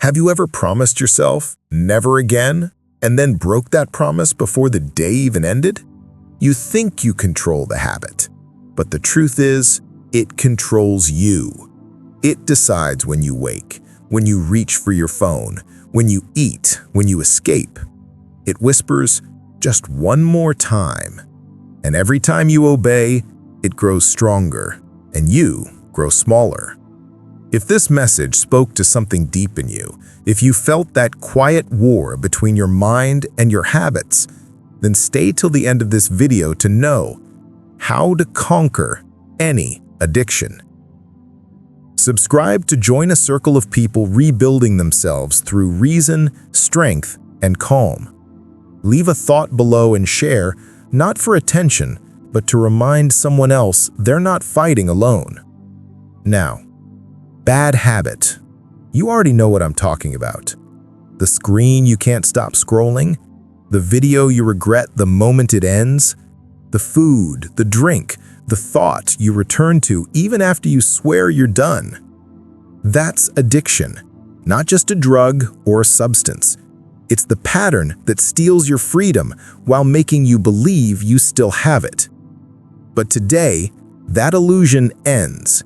Have you ever promised yourself, never again, and then broke that promise before the day even ended? You think you control the habit, but the truth is, it controls you. It decides when you wake, when you reach for your phone, when you eat, when you escape. It whispers, just one more time. And every time you obey, it grows stronger, and you grow smaller. If this message spoke to something deep in you, if you felt that quiet war between your mind and your habits, then stay till the end of this video to know how to conquer any addiction. Subscribe to join a circle of people rebuilding themselves through reason, strength, and calm. Leave a thought below and share, not for attention, but to remind someone else they're not fighting alone. Now, bad habit. You already know what I'm talking about. The screen you can't stop scrolling, the video you regret the moment it ends, the food, the drink, the thought you return to even after you swear you're done. That's addiction, not just a drug or a substance. It's the pattern that steals your freedom while making you believe you still have it. But today, that illusion ends,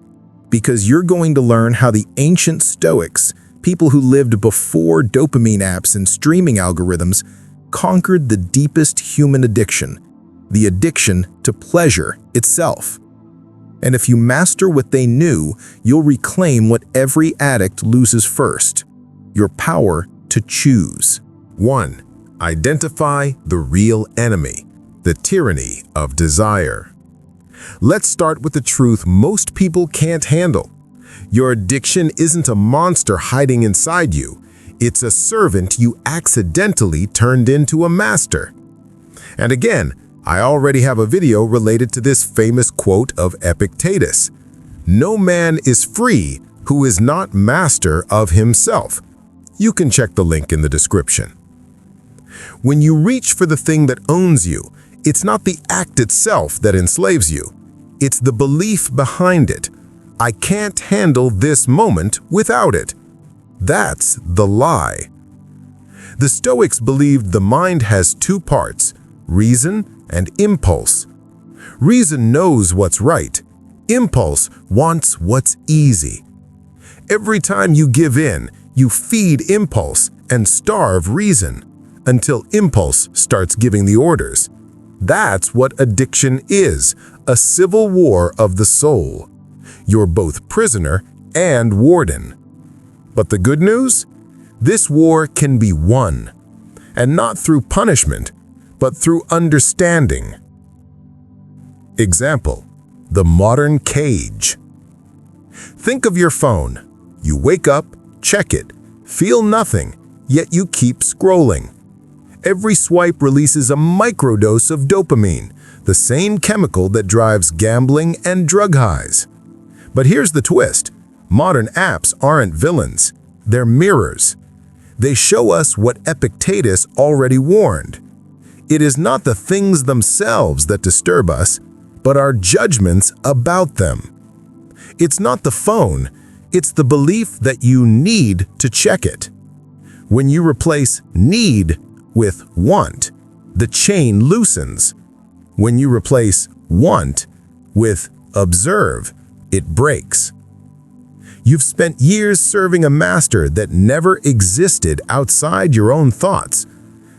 because you're going to learn how the ancient Stoics, people who lived before dopamine apps and streaming algorithms, conquered the deepest human addiction, the addiction to pleasure itself. And if you master what they knew, you'll reclaim what every addict loses first: your power to choose. 1. Identify the real enemy, the tyranny of desire. Let's start with the truth most people can't handle. Your addiction isn't a monster hiding inside you. It's a servant you accidentally turned into a master. And again, I already have a video related to this famous quote of Epictetus. No man is free who is not master of himself. You can check the link in the description. When you reach for the thing that owns you, it's not the act itself that enslaves you. It's the belief behind it. I can't handle this moment without it. That's the lie. The Stoics believed the mind has two parts, reason and impulse. Reason knows what's right. Impulse wants what's easy. Every time you give in, you feed impulse and starve reason until impulse starts giving the orders. That's what addiction is, a civil war of the soul. You're both prisoner and warden. But the good news? This war can be won, and not through punishment, but through understanding. Example: the modern cage. Think of your phone. You wake up, check it, feel nothing, yet you keep scrolling. Every swipe releases a microdose of dopamine, the same chemical that drives gambling and drug highs. But here's the twist. Modern apps aren't villains. They're mirrors. They show us what Epictetus already warned. It is not the things themselves that disturb us, but our judgments about them. It's not the phone. It's the belief that you need to check it. When you replace need with want, the chain loosens. When you replace want with observe, it breaks. You've spent years serving a master that never existed outside your own thoughts,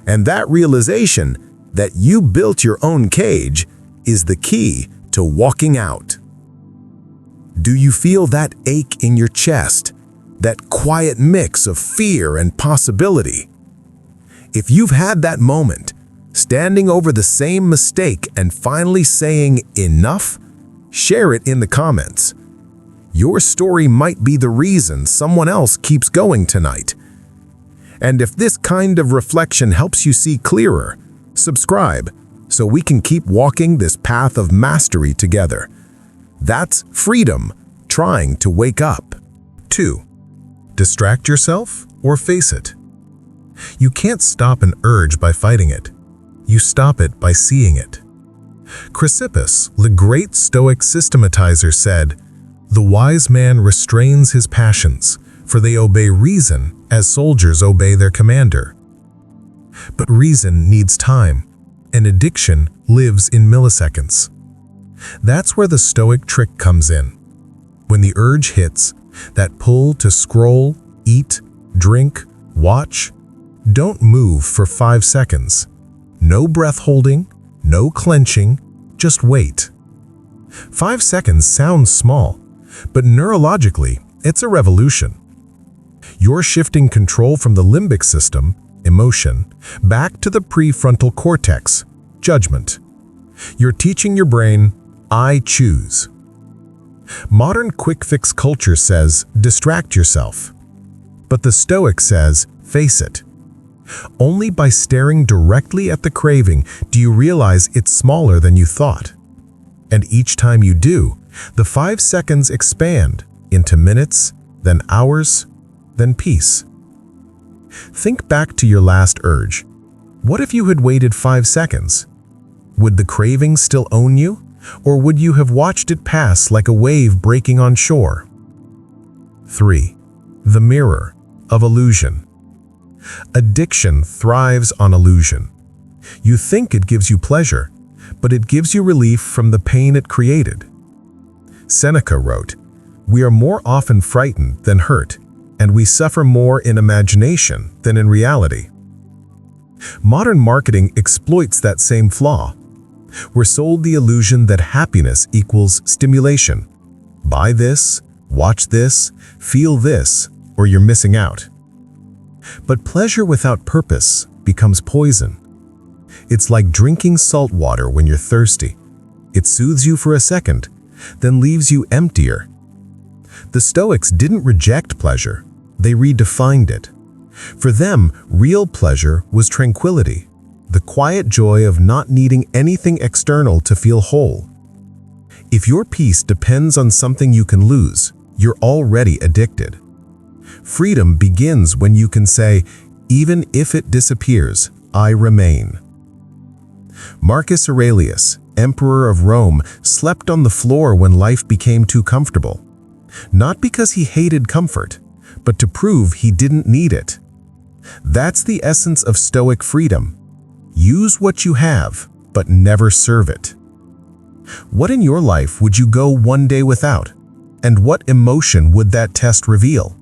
and that realization that you built your own cage is the key to walking out. Do you feel that ache in your chest, that quiet mix of fear and possibility? If you've had that moment, standing over the same mistake and finally saying enough, share it in the comments. Your story might be the reason someone else keeps going tonight. And if this kind of reflection helps you see clearer, subscribe so we can keep walking this path of mastery together. That's freedom trying to wake up. 2. Distract yourself or face it. You can't stop an urge by fighting it. You stop it by seeing it. Chrysippus, the great Stoic systematizer, said, "The wise man restrains his passions, for they obey reason as soldiers obey their commander. But reason needs time, and addiction lives in milliseconds. That's where the Stoic trick comes in. When the urge hits, that pull to scroll, eat, drink, watch, don't move for 5 seconds. No breath holding, no clenching, just wait. 5 seconds sounds small, but neurologically, it's a revolution. You're shifting control from the limbic system, emotion, back to the prefrontal cortex, judgment. You're teaching your brain, I choose. Modern quick-fix culture says, distract yourself. But the Stoic says, face it. Only by staring directly at the craving do you realize it's smaller than you thought. And each time you do, the 5 seconds expand into minutes, then hours, then peace. Think back to your last urge. What if you had waited 5 seconds? Would the craving still own you? Or would you have watched it pass like a wave breaking on shore? 3. The mirror of illusion. Addiction thrives on illusion. You think it gives you pleasure, but it gives you relief from the pain it created. Seneca wrote, "We are more often frightened than hurt, and we suffer more in imagination than in reality." Modern marketing exploits that same flaw. We're sold the illusion that happiness equals stimulation. Buy this, watch this, feel this, or you're missing out. But pleasure without purpose becomes poison. It's like drinking salt water when you're thirsty. It soothes you for a second, then leaves you emptier. The Stoics didn't reject pleasure, they redefined it. For them, real pleasure was tranquility, the quiet joy of not needing anything external to feel whole. If your peace depends on something you can lose, you're already addicted. Freedom begins when you can say, even if it disappears, I remain. Marcus Aurelius, Emperor of Rome, slept on the floor when life became too comfortable. Not because he hated comfort, but to prove he didn't need it. That's the essence of Stoic freedom. Use what you have, but never serve it. What in your life would you go one day without? And what emotion would that test reveal?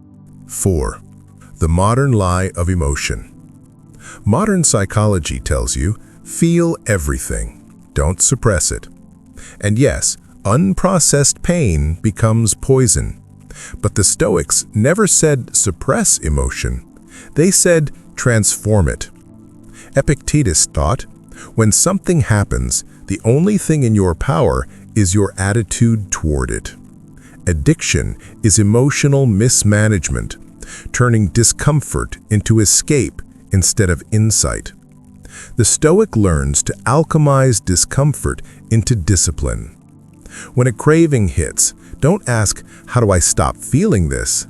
4. The modern lie of emotion. Modern psychology tells you, feel everything. Don't suppress it. And yes, unprocessed pain becomes poison. But the Stoics never said suppress emotion. They said transform it. Epictetus taught, when something happens, the only thing in your power is your attitude toward it. Addiction is emotional mismanagement, turning discomfort into escape instead of insight. The Stoic learns to alchemize discomfort into discipline. When a craving hits, don't ask, how do I stop feeling this?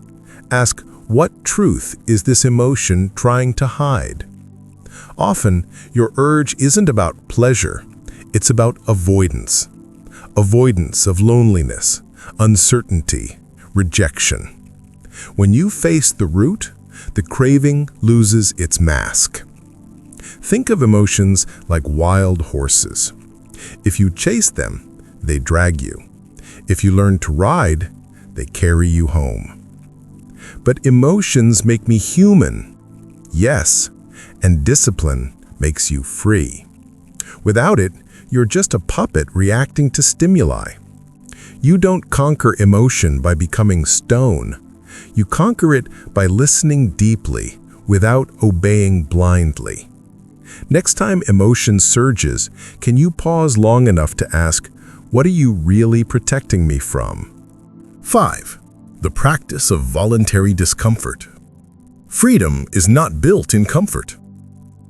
Ask, what truth is this emotion trying to hide? Often, your urge isn't about pleasure, it's about avoidance. Avoidance of loneliness, uncertainty, rejection. When you face the root, the craving loses its mask. Think of emotions like wild horses. If you chase them, they drag you. If you learn to ride, they carry you home. But emotions make me human. Yes, and discipline makes you free. Without it, you're just a puppet reacting to stimuli. You don't conquer emotion by becoming stone. You conquer it by listening deeply, without obeying blindly. Next time emotion surges, can you pause long enough to ask, what are you really protecting me from? 5. The practice of voluntary discomfort. Freedom is not built in comfort.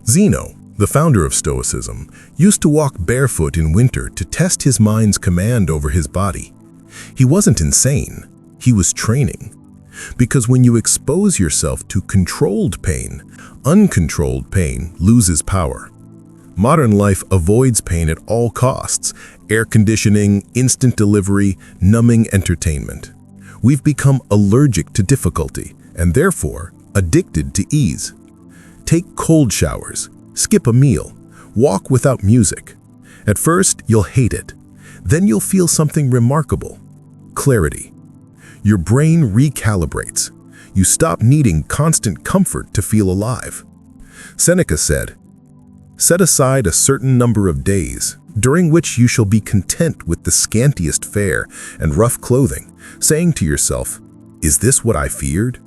Zeno, the founder of Stoicism, used to walk barefoot in winter to test his mind's command over his body. He wasn't insane, he was training. Because when you expose yourself to controlled pain, uncontrolled pain loses power. Modern life avoids pain at all costs: air conditioning, instant delivery, numbing entertainment. We've become allergic to difficulty, and therefore addicted to ease. Take cold showers, skip a meal, walk without music. At first, you'll hate it. Then you'll feel something remarkable: clarity. Your brain recalibrates. You stop needing constant comfort to feel alive. Seneca said, "Set aside a certain number of days, during which you shall be content with the scantiest fare and rough clothing, saying to yourself, 'Is this what I feared?'"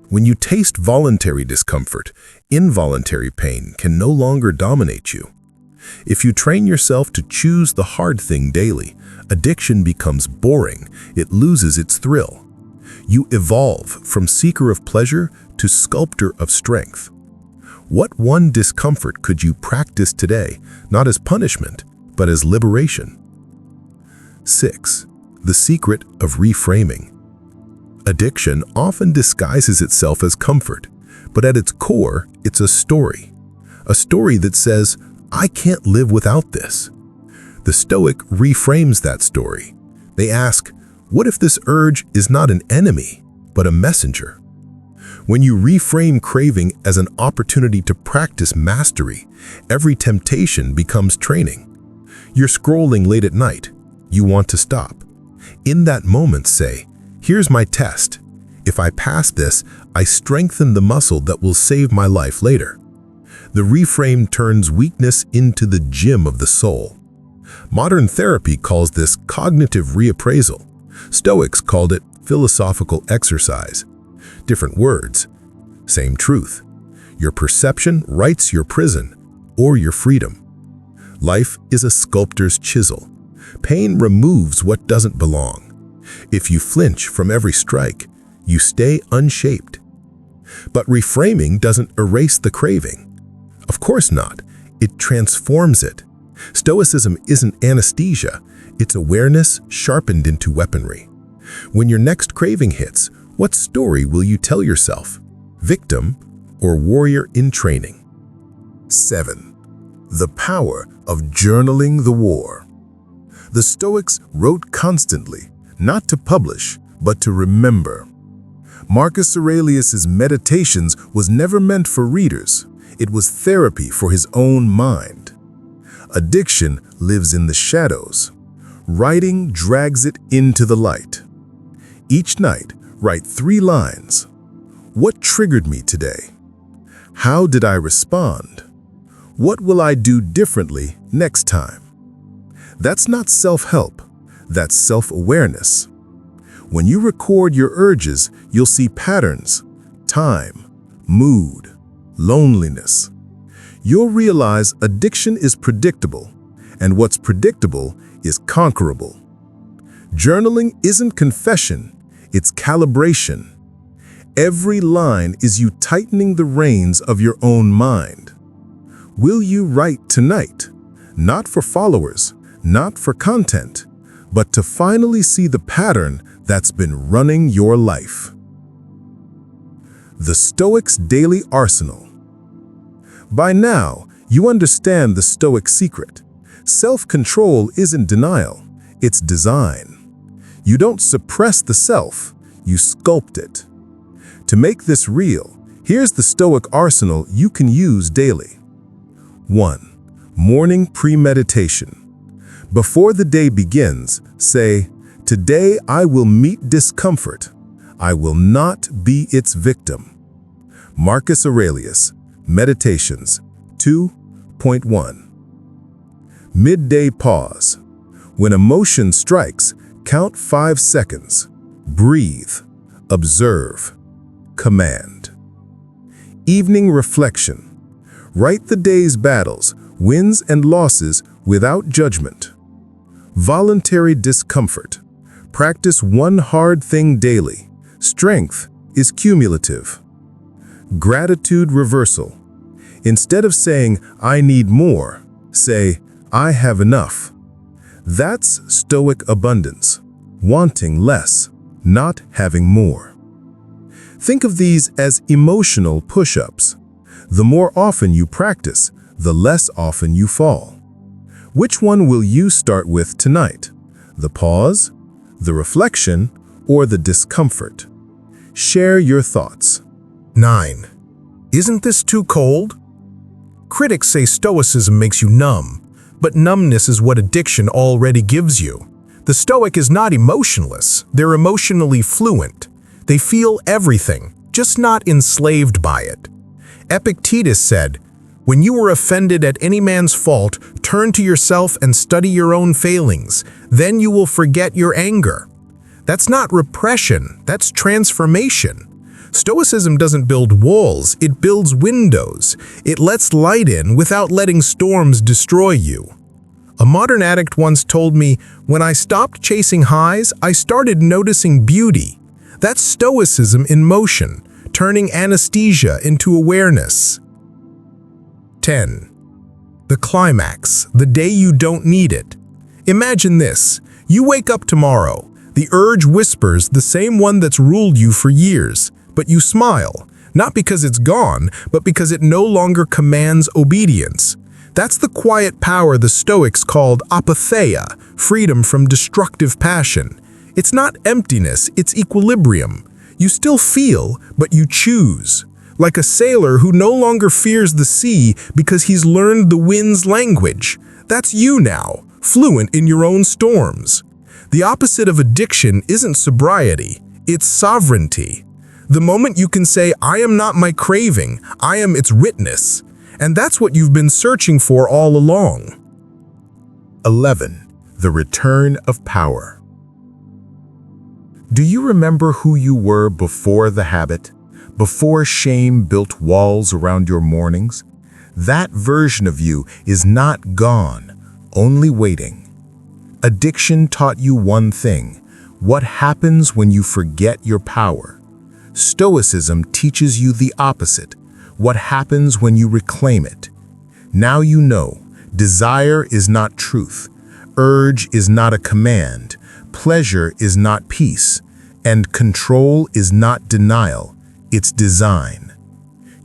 When you taste voluntary discomfort, involuntary pain can no longer dominate you. If you train yourself to choose the hard thing daily, addiction becomes boring, it loses its thrill. You evolve from seeker of pleasure to sculptor of strength. What one discomfort could you practice today, not as punishment, but as liberation? 6. The secret of reframing. Addiction often disguises itself as comfort, but at its core, it's a story. A story that says, "I can't live without this." The Stoic reframes that story. They ask, what if this urge is not an enemy, but a messenger? When you reframe craving as an opportunity to practice mastery, every temptation becomes training. You're scrolling late at night. You want to stop. In that moment, say, "Here's my test. If I pass this, I strengthen the muscle that will save my life later." The reframe turns weakness into the gym of the soul. Modern therapy calls this cognitive reappraisal. Stoics called it philosophical exercise. Different words, same truth. Your perception writes your prison or your freedom. Life is a sculptor's chisel. Pain removes what doesn't belong. If you flinch from every strike, you stay unshaped. But reframing doesn't erase the craving. Of course not. It transforms it. Stoicism isn't anesthesia. It's awareness sharpened into weaponry. When your next craving hits, what story will you tell yourself? Victim or warrior in training? 7. The power of journaling the war. The Stoics wrote constantly, not to publish, but to remember. Marcus Aurelius's Meditations was never meant for readers. It was therapy for his own mind. Addiction lives in the shadows. Writing drags it into the light. Each night, write 3 lines. What triggered me today? How did I respond? What will I do differently next time? That's not self-help. That's self-awareness. When you record your urges, you'll see patterns: time, mood, loneliness. You'll realize addiction is predictable, and what's predictable is conquerable. Journaling isn't confession, it's calibration. Every line is you tightening the reins of your own mind. Will you write tonight? Not for followers, not for content, but to finally see the pattern that's been running your life. The Stoics' Daily Arsenal. By now, you understand the Stoic secret. Self-control isn't denial, it's design. You don't suppress the self, you sculpt it. To make this real, here's the Stoic arsenal you can use daily. 1. Morning premeditation. Before the day begins, say, "Today I will meet discomfort. I will not be its victim." Marcus Aurelius, Meditations 2.1. Midday pause. When emotion strikes, count 5 seconds. Breathe. Observe. Command. Evening reflection. Write the day's battles, wins and losses without judgment. Voluntary discomfort. Practice one hard thing daily. Strength is cumulative. Gratitude reversal. Instead of saying, "I need more," say, "I have enough." That's Stoic abundance, wanting less, not having more. Think of these as emotional push-ups. The more often you practice, the less often you fall. Which one will you start with tonight? The pause, the reflection, or the discomfort? Share your thoughts. 9. Isn't this too cold? Critics say Stoicism makes you numb, but numbness is what addiction already gives you. The Stoic is not emotionless, they're emotionally fluent. They feel everything, just not enslaved by it. Epictetus said, "When you are offended at any man's fault, turn to yourself and study your own failings. Then you will forget your anger." That's not repression, that's transformation. Stoicism doesn't build walls, it builds windows. It lets light in without letting storms destroy you. A modern addict once told me, "When I stopped chasing highs, I started noticing beauty." That's Stoicism in motion, turning anesthesia into awareness. 10. The climax, the day you don't need it. Imagine this. You wake up tomorrow. The urge whispers, the same one that's ruled you for years. But you smile, not because it's gone, but because it no longer commands obedience. That's the quiet power the Stoics called apatheia, freedom from destructive passion. It's not emptiness, it's equilibrium. You still feel, but you choose. Like a sailor who no longer fears the sea because he's learned the wind's language. That's you now, fluent in your own storms. The opposite of addiction isn't sobriety, it's sovereignty. The moment you can say, "I am not my craving, I am its witness." And that's what you've been searching for all along. 11. The return of power. Do you remember who you were before the habit? Before shame built walls around your mornings? That version of you is not gone, only waiting. Addiction taught you one thing: what happens when you forget your power. Stoicism teaches you the opposite: what happens when you reclaim it. Now you know, desire is not truth, urge is not a command, pleasure is not peace, and control is not denial, it's design.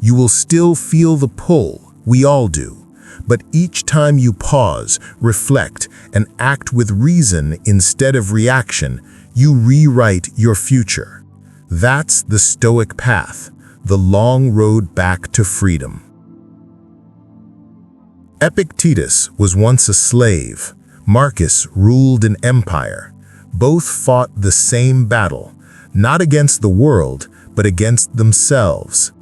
You will still feel the pull, we all do, but each time you pause, reflect, and act with reason instead of reaction, you rewrite your future. That's the Stoic path, the long road back to freedom. Epictetus was once a slave. Marcus ruled an empire. Both fought the same battle, not against the world, but against themselves.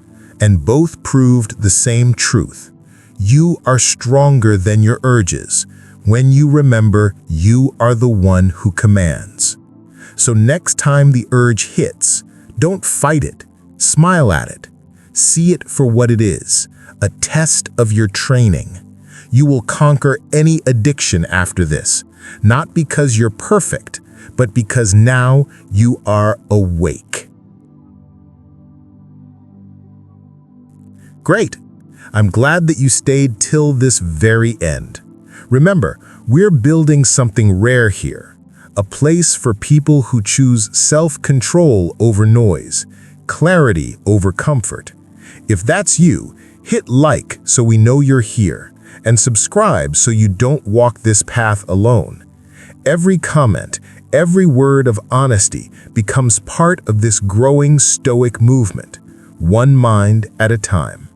And both proved the same truth: you are stronger than your urges. When you remember, you are the one who commands. So next time the urge hits, don't fight it, smile at it. See it for what it is, a test of your training. You will conquer any addiction after this, not because you're perfect, but because now you are awake. Great! I'm glad that you stayed till this very end. Remember, we're building something rare here. A place for people who choose self-control over noise, clarity over comfort. If that's you, hit like so we know you're here, and subscribe so you don't walk this path alone. Every comment, every word of honesty becomes part of this growing Stoic movement, one mind at a time.